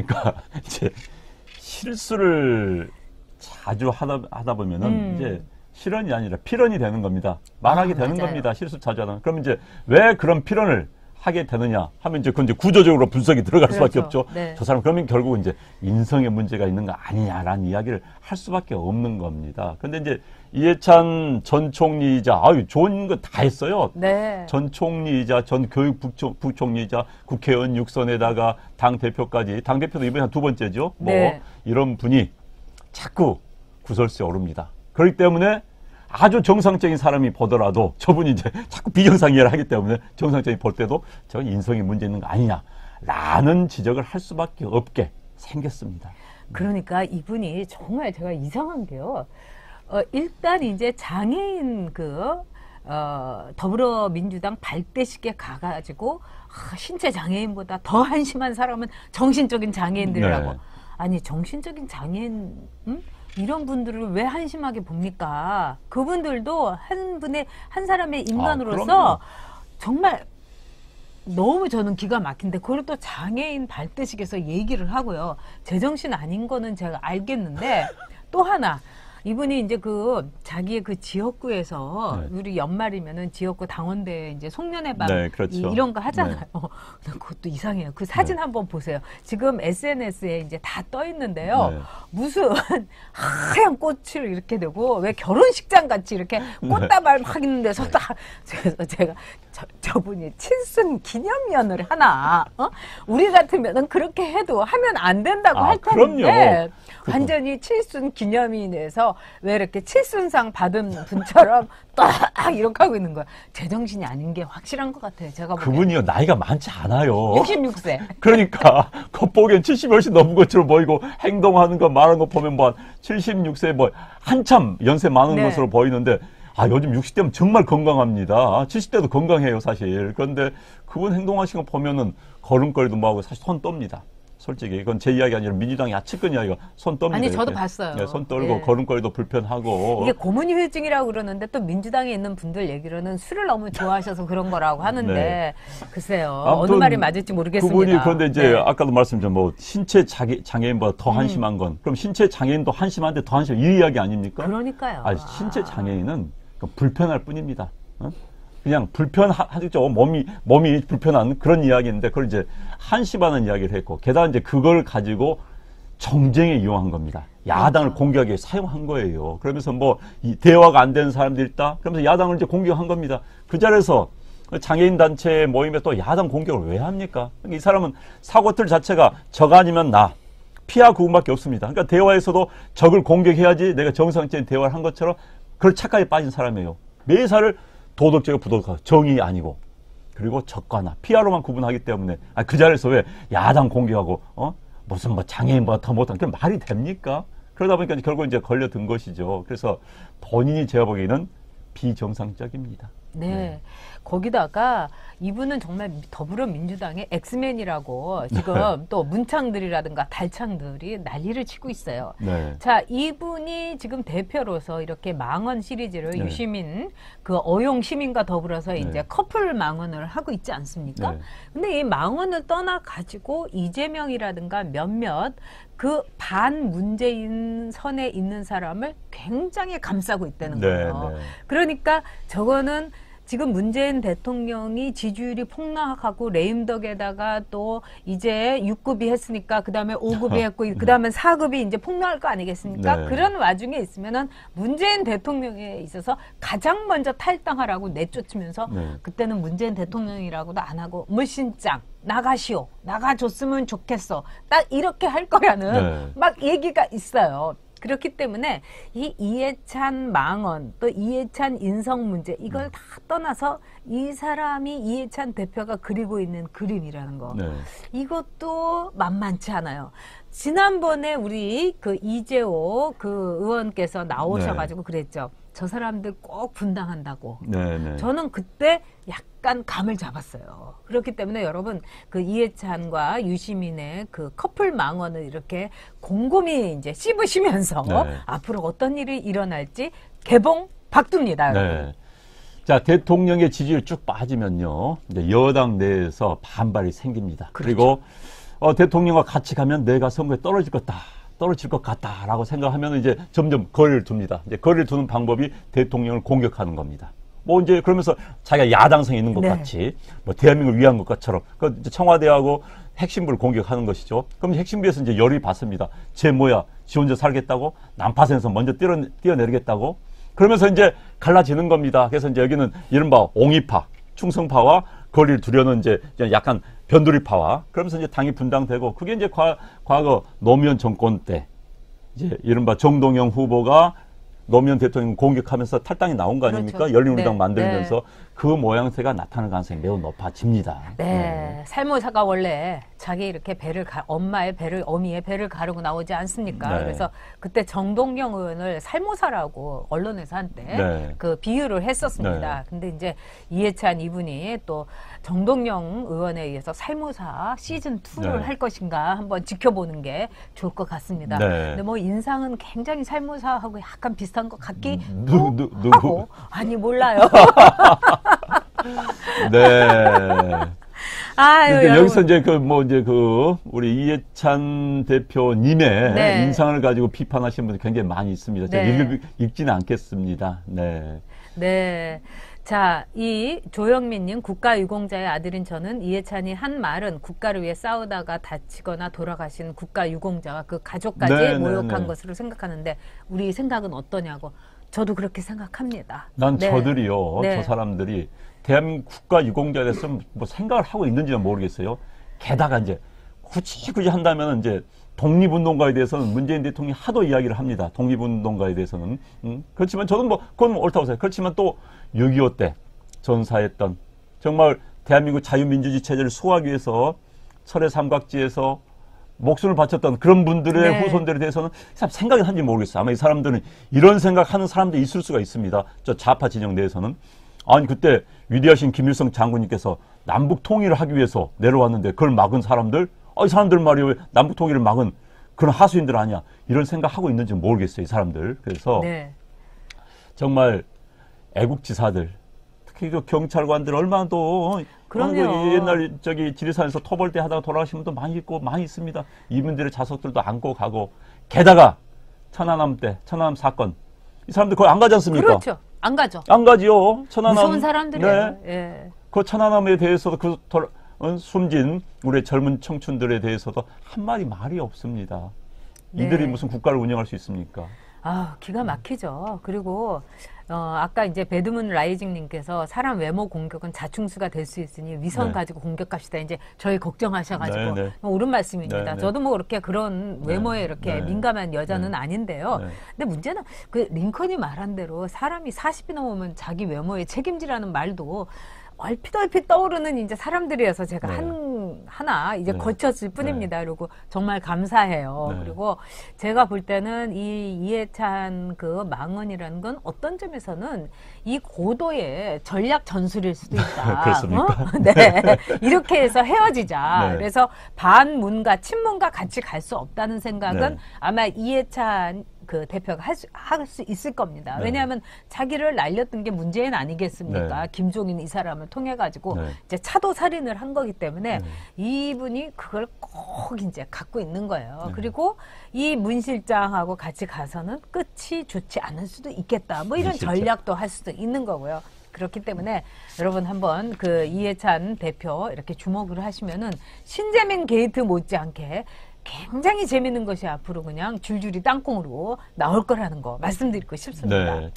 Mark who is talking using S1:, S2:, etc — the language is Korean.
S1: 그러니까 이제 실수를 자주 하다 보면은 이제 실언이 아니라 필언이 되는 겁니다. 말하게 되는
S2: 맞아요.
S1: 겁니다. 실수 자주 하다. 그럼 이제 왜 그런 필언을 하게 되느냐 하면 이제 그건 이제 구조적으로 분석이 들어갈 수밖에 없죠.
S2: 네.
S1: 저 사람 그러면 결국 이제 인성에 문제가 있는 거 아니냐라는 이야기를 할 수밖에 없는 겁니다. 근데 이제 이해찬 전 총리이자 좋은 거 다 했어요.
S2: 네.
S1: 전 총리이자 전 교육부총리이자 국회의원 육선에다가 당 대표까지 당 대표도 이번에 한 2번째죠.
S2: 네.
S1: 뭐 이런 분이 자꾸 구설수에 오릅니다. 그렇기 때문에 아주 정상적인 사람이 보더라도 저분이 이제 자꾸 비정상이야를 하기 때문에 정상적인 볼 때도 저건 인성에 문제 있는 거 아니냐라는 지적을 할 수밖에 없게 생겼습니다.
S2: 그러니까 이분이 정말 제가 이상한 게요. 일단 이제 장애인 더불어민주당 발대식에 가가지고 신체 장애인보다 더 한심한 사람은 정신적인 장애인들이라고.
S1: 네.
S2: 아니 정신적인 장애인 이런 분들을 왜 한심하게 봅니까? 그분들도 한 사람의 인간으로서 정말 너무 저는 기가 막힌데 그걸 또 장애인 발대식에서 얘기를 하고요. 제정신 아닌 거는 제가 알겠는데 또 하나 이분이 이제 자기의 지역구에서
S1: 네.
S2: 우리 연말이면은 지역구 당원대 이제 송년회 밤
S1: 네, 그렇죠.
S2: 이런 거 하잖아요.
S1: 네.
S2: 그것도 이상해요. 그 사진
S1: 네.
S2: 한번 보세요. 지금 SNS에 이제 다 떠 있는데요.
S1: 네.
S2: 무슨 하얀 꽃을 이렇게 대고 왜 결혼식장 같이 이렇게 꽃다발 막 있는 데서 딱 제가 저분이 칠순 기념연을 하나 우리 같으면은 그렇게 해도 하면 안 된다고 할 텐데
S1: 그럼요.
S2: 완전히 칠순 기념인에서 왜 이렇게 칠순상 받은 분처럼 딱 이렇게 하고 있는 거야. 제정신이 아닌 게 확실한 것 같아요. 제가 보기엔.
S1: 그분이요 나이가 많지 않아요.
S2: 66세.
S1: 그러니까 겉보기엔 70이 훨씬 넘은 것처럼 보이고 행동하는 거 말하는 거 보면 뭐 76세 뭐 한참 연세 많은
S2: 네.
S1: 것으로 보이는데 요즘 60대면 정말 건강합니다. 70대도 건강해요 사실. 그런데 그분 행동하시는 거 보면은 걸음걸이도 뭐하고 사실 손 떱니다. 솔직히 이건 제 이야기 아니라 민주당의 측근 이야기가 손 떱니다.
S2: 아니 저도
S1: 이렇게.
S2: 봤어요.
S1: 네, 손 떨고
S2: 예.
S1: 걸음걸이도 불편하고.
S2: 이게 고문유혈증이라고 그러는데 또 민주당에 있는 분들 얘기로는 술을 너무 좋아하셔서 그런 거라고 하는데
S1: 네.
S2: 글쎄요.
S1: 아무튼
S2: 어느 말이 맞을지 모르겠습니다.
S1: 그분이 그런데 이제
S2: 네.
S1: 아까도 말씀드린 뭐 신체 장애인보다 더 한심한 건 그럼 신체 장애인도 한심한데 더 한심 이 이야기 아닙니까?
S2: 그러니까요.
S1: 신체 장애인은 불편할 뿐입니다. 그냥 불편하죠. 몸이 불편한 그런 이야기인데 그걸 이제 한심하는 이야기를 했고 게다가 이제 그걸 가지고 정쟁에 이용한 겁니다. 야당을
S2: 그렇죠.
S1: 공격하기 위해 사용한 거예요. 그러면서 이 대화가 안 되는 사람들이 있다. 그러면서 야당을 이제 공격한 겁니다. 그 자리에서 장애인 단체 모임에 또 야당 공격을 왜 합니까? 이 사람은 사고틀 자체가 적 아니면 나. 피하 구분밖에 없습니다. 그러니까 대화에서도 적을 공격해야지 내가 정상적인 대화를 한 것처럼 그걸 착각에 빠진 사람이에요. 매사를 도덕적이고 부도덕하고 정의 아니고 그리고 적과 나 피하로만 구분하기 때문에 그 자리에서 왜 야당 공격하고 무슨 장애인보다 더 못한 그런 말이 됩니까? 그러다 보니까 결국 이제 걸려든 것이죠. 그래서 본인이 제가 보기에는 비정상적입니다.
S2: 네. 거기다가 이분은 정말 더불어민주당의 엑스맨이라고 지금 또 문창들이라든가 달창들이 난리를 치고 있어요.
S1: 네.
S2: 자, 이분이 지금 대표로서 이렇게 망언 시리즈를
S1: 네.
S2: 유시민, 어용 시민과 더불어서
S1: 네.
S2: 이제 커플 망언을 하고 있지 않습니까?
S1: 네.
S2: 근데 이 망언을 떠나가지고 이재명이라든가 몇몇 반 문재인 선에 있는 사람을 굉장히 감싸고 있다는 거예요.
S1: 네.
S2: 그러니까 저거는 지금 문재인 대통령이 지지율이 폭락하고 레임덕에다가 또 이제 6급이 했으니까 그 다음에 5급이 했고 그 다음에 4급이 이제 폭락할 거 아니겠습니까?
S1: 네.
S2: 그런 와중에 있으면은 문재인 대통령에 있어서 가장 먼저 탈당하라고 내쫓으면서
S1: 네.
S2: 그때는 문재인 대통령이라고도 안 하고 물신장 나가시오. 나가줬으면 좋겠어. 딱 이렇게 할 거라는
S1: 네.
S2: 막 얘기가 있어요. 그렇기 때문에 이 이해찬 망언 또 이해찬 인성 문제 이걸 다 떠나서 이 사람이 이해찬 대표가 그리고 있는 그림이라는 거
S1: 네.
S2: 이것도 만만치 않아요. 지난번에 우리 이재호 의원께서 나오셔가지고 그랬죠. 저 사람들 꼭 분당한다고.
S1: 네.
S2: 저는 그때 약간 감을 잡았어요. 그렇기 때문에 여러분 이해찬과 유시민의 커플 망언을 이렇게 곰곰이 이제 씹으시면서
S1: 네.
S2: 앞으로 어떤 일이 일어날지 개봉 박두입니다.
S1: 네. 자, 대통령의 지지율 쭉 빠지면요. 이제 여당 내에서 반발이 생깁니다.
S2: 그렇죠.
S1: 그리고 대통령과 같이 가면 내가 선거에 떨어질 것 같다라고 생각하면 이제 점점 거리를 둡니다. 이제 거리를 두는 방법이 대통령을 공격하는 겁니다. 뭐 이제 그러면서 자기가 야당성이 있는 것
S2: 네.
S1: 같이 뭐 대한민국을 위한 것처럼 그 청와대하고 핵심부를 공격하는 것이죠. 그럼 핵심부에서 이제 열이 받습니다. 쟤 뭐야? 지 혼자 살겠다고? 난파선에서 먼저 뛰어내리겠다고? 그러면서 이제 갈라지는 겁니다. 그래서 이제 여기는 이른바 옹이파, 충성파와 거리를 두려는 이제 약간 변두리파와 그러면서 이제 당이 분당되고 그게 이제 과거 노무현 정권 때 이제 이른바 정동영 후보가 노무현 대통령 공격하면서 탈당이 나온 거 아닙니까?
S2: 그렇죠.
S1: 열린우리당
S2: 네.
S1: 만들면서
S2: 네.
S1: 그 모양새가 나타날 가능성이 매우 높아집니다.
S2: 네. 살모사가 원래 자기 이렇게 어미의 배를 가르고 나오지 않습니까?
S1: 네.
S2: 그래서 그때 정동영 의원을 살모사라고 언론에서 한때
S1: 네.
S2: 그 비유를 했었습니다.
S1: 네.
S2: 근데 이제 이해찬 이분이 또 정동영 의원에 의해서 살모사 시즌 2를
S1: 네.
S2: 할 것인가 한번 지켜보는 게 좋을 것 같습니다.
S1: 네.
S2: 근데 뭐 인상은 굉장히 살모사하고 약간 비슷한 것 같기도
S1: 누구?
S2: 하고 아니 몰라요.
S1: 네.
S2: 아유,
S1: 근데
S2: 여러분.
S1: 여기서 이제 우리 이해찬 대표님의
S2: 네.
S1: 인상을 가지고 비판하시는 분들 굉장히 많이 있습니다. 제가
S2: 네.
S1: 읽지는 않겠습니다. 네.
S2: 네. 자, 이 조영민님 국가유공자의 아들인 저는 이해찬이 한 말은 국가를 위해 싸우다가 다치거나 돌아가신 국가유공자와 그 가족까지
S1: 네,
S2: 모욕한
S1: 네.
S2: 것으로 생각하는데 우리 생각은 어떠냐고. 저도 그렇게 생각합니다.
S1: 난
S2: 네.
S1: 저들이요,
S2: 네.
S1: 저 사람들이 대한민국 국가 유공자에 대해서 뭐 생각을 하고 있는지는 모르겠어요. 게다가 이제 굳이 한다면 이제 독립운동가에 대해서는 문재인 대통령이 하도 이야기를 합니다. 독립운동가에 대해서는. 그렇지만 저는 뭐 그건 옳다고 생각해요. 그렇지만 또 6.25 때 전사했던 정말 대한민국 자유민주주의 체제를 수호하기 위해서 철의 삼각지에서 목숨을 바쳤던 그런 분들의
S2: 네.
S1: 후손들에 대해서는 참 생각이 한지 모르겠어요. 아마 이 사람들은 이런 생각하는 사람들이 있을 수가 있습니다. 저 좌파 진영 내에서는. 아니 그때 위대하신 김일성 장군님께서 남북 통일을 하기 위해서 내려왔는데 그걸 막은 사람들? 이 사람들 말이야 왜 남북 통일을 막은 그런 하수인들 아니야? 이런 생각하고 있는지 모르겠어요. 이 사람들. 그래서
S2: 네.
S1: 정말 애국지사들 특히 그 경찰관들 얼마나 또
S2: 그럼요.
S1: 옛날 지리산에서 토벌대 하다가 돌아가신 분도 많이 있고 많이 있습니다. 이분들의 자석들도 안고 가고 게다가 천안함 사건 이 사람들 거의 안 가지 않습니까?
S2: 그렇죠. 안 가죠.
S1: 안 가지요. 천안함
S2: 무서운 사람들이에요.
S1: 네.
S2: 예.
S1: 그 천안함에 대해서도 숨진 우리 젊은 청춘들에 대해서도 한마디 말이 없습니다.
S2: 네.
S1: 이들이 무슨 국가를 운영할 수 있습니까?
S2: 아, 기가 막히죠. 그리고 아까 이제 배드문 라이징님께서 사람 외모 공격은 자충수가 될 수 있으니 위선
S1: 네.
S2: 가지고 공격합시다. 이제 저희 걱정하셔가지고
S1: 네, 네.
S2: 옳은 말씀입니다.
S1: 네, 네.
S2: 저도 뭐 그렇게 그런 외모에 이렇게
S1: 네.
S2: 민감한 여자는
S1: 네.
S2: 아닌데요.
S1: 네.
S2: 근데 문제는 그 링컨이 말한 대로 사람이 40이 넘으면 자기 외모에 책임지라는 말도 얼핏 떠오르는 이제 사람들이어서 제가
S1: 네.
S2: 하나 이제
S1: 네.
S2: 거쳤을 뿐입니다. 그리고 정말 감사해요.
S1: 네.
S2: 그리고 제가 볼 때는 이 이해찬 그 망언이라는 건 어떤 점에서는 이 고도의 전략 전술일 수도 있다.
S1: 그렇습니까?
S2: 네. 이렇게 해서 헤어지자.
S1: 네.
S2: 그래서 반문과 친문과 같이 갈 수 없다는 생각은
S1: 네.
S2: 아마 이해찬 그 대표가 할 수 있을 겁니다.
S1: 네.
S2: 왜냐하면 자기를 날렸던 게 문재인 아니겠습니까?
S1: 네.
S2: 김종인 이 사람을 통해 가지고
S1: 네.
S2: 이제 차도 살인을 한 거기 때문에 이분이 그걸 꼭 이제 갖고 있는 거예요.
S1: 네.
S2: 그리고 이 문 실장하고 같이 가서는 끝이 좋지 않을 수도 있겠다. 뭐 이런
S1: 문 실장.
S2: 전략도 할 수도 있는 거고요. 그렇기 때문에 여러분 한번 그 이해찬 대표 이렇게 주목을 하시면은 신재민 게이트 못지않게 굉장히 재밌는 것이 앞으로 그냥 줄줄이 땅콩으로 나올 거라는 거 말씀드리고 싶습니다.
S1: 네.